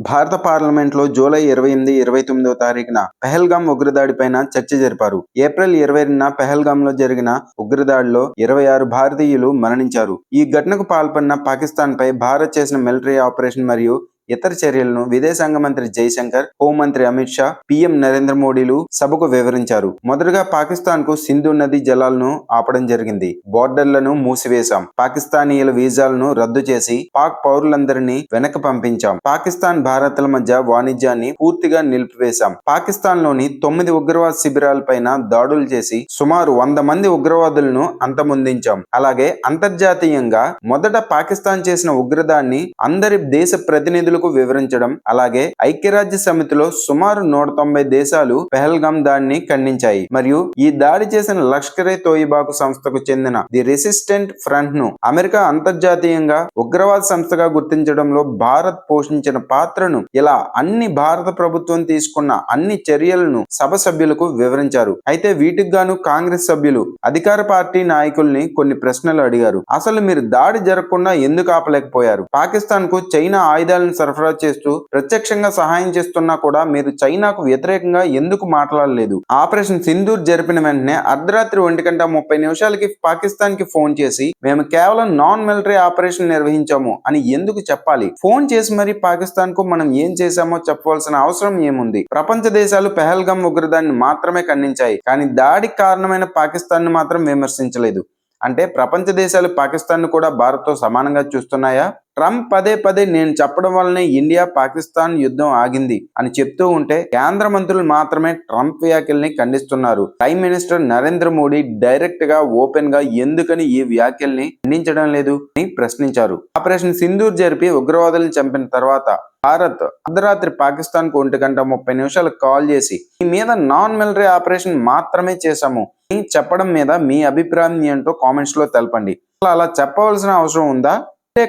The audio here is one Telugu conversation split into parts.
భారత పార్లమెంట్లో జూలై 28, 29వ తారీఖున పెహల్గాం ఉగ్రదాడిపైన చర్చ జరిపారు. ఏప్రిల్ 22న పెహల్గాంలో జరిగిన ఉగ్రదాడిలో 26 భారతీయులు మరణించారు. ఈ ఘటనకు పాల్పడిన పాకిస్తాన్పై భారత్ చేసిన మిలిటరీ ఆపరేషన్ మరియు ఇతర చర్యలను విదేశాంగ మంత్రి జైశంకర్, హోంమంత్రి అమిత్ షా, పీఎం నరేంద్ర మోడీలు సభకు వివరించారు. మొదటగా పాకిస్తాన్ కు సింధు నది జలాలను ఆపడం జరిగింది. బోర్డర్లను మూసివేశాం. పాకిస్తానీయుల వీసాలను రద్దు చేసి పాక్ పౌరులందరినీ వెనక్కి పంపించాం. పాకిస్తాన్, భారత్ల మధ్య వాణిజ్యాన్ని పూర్తిగా నిలిపివేశాం. పాకిస్తాన్ లోని 9 ఉగ్రవాద శిబిరాలపైన దాడులు చేసి సుమారు 100 మంది ఉగ్రవాదులను అంతమొందించాం. అలాగే అంతర్జాతీయంగా మొదట పాకిస్తాన్ చేసిన ఉగ్రదాన్ని అందరి దేశ ప్రతినిధులకు వివరించడం, అలాగే ఐక్యరాజ్య సమితిలో సుమారు 190 దేశాలు పెహల్గాం దాడిని ఖండించాయి. మరియు ఈ దాడి చేసిన లష్కరే తోయిబాకు సంస్థకు చెందిన ది రెసిస్టెంట్ ఫ్రంట్ ను అమెరికా అంతర్జాతీయంగా ఉగ్రవాద సంస్థగా గుర్తించడంలో భారత్ పోషించిన పాత్రను ఇలా అన్ని భారత ప్రభుత్వం తీసుకున్న అన్ని చర్యలను సభ సభ్యులకు వివరించారు. అయితే వీటికి గాను కాంగ్రెస్ సభ్యులు అధికార పార్టీ నాయకుల్ని కొన్ని ప్రశ్నలు అడిగారు. అసలు మీరు దాడి జరగకుండా ఎందుకు ఆపలేకపోయారు? పాకిస్తాన్ కు చైనా ఆయుధాలను సరఫరా చేస్తూ ప్రత్యక్షంగా సహాయం చేస్తున్నా కూడా మీరు చైనాకు వ్యతిరేకంగా ఎందుకు మాట్లాడలేదు? ఆపరేషన్ సింధూర్ జరిపిన వెంటనే అర్ధరాత్రి 1:30 పాకిస్తాన్ కి ఫోన్ చేసి మేము కేవలం నాన్ మిలిటరీ ఆపరేషన్ నిర్వహించాము అని ఎందుకు చెప్పాలి? ఫోన్ చేసి మరి పాకిస్తాన్ కు మనం ఏం చేశామో చెప్పవలసిన అవసరం ఏముంది? ప్రపంచ దేశాలు పెహల్గాం ఉగ్రదాన్ని మాత్రమే ఖండించాయి, కానీ దాడికి కారణమైన పాకిస్తాన్ ను మాత్రం విమర్శించలేదు. అంటే ప్రపంచ దేశాలు పాకిస్తాన్ ను కూడా భారత్ తో సమానంగా చూస్తున్నాయా? ట్రంప్ పదే పదే నేను చెప్పడం వల్లనే ఇండియా పాకిస్తాన్ యుద్ధం ఆగింది అని చెప్తూ ఉంటే కేంద్ర మంత్రులు మాత్రమే ట్రంప్ వ్యాఖ్యల్ని ఖండిస్తున్నారు. Prime minister Narendra Modi direct గా ఓపెన్ గా ఎందుకని ఈ వ్యాఖ్యల్ని ఖండించడం లేదు అని ప్రశ్నించారు. ఆపరేషన్ సింధూర్ జరిపి ఉగ్రవాదులను చంపిన తర్వాత భారత్ అర్ధరాత్రి పాకిస్తాన్ కు 1:30 కాల్ చేసి మీ మీద నాన్ మిలిటరీ ఆపరేషన్ మాత్రమే చేశాము అని చెప్పడం మీద మీ అభిప్రాయం ఏంటో కామెంట్స్ లో తెలపండి. అలా చెప్పవలసిన అవసరం ఉందా?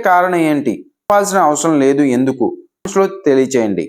కారణం ఏంటి? చెప్పాల్సిన అవసరం లేదు ఎందుకు? కామెంట్స్ లో తెలియచేయండి.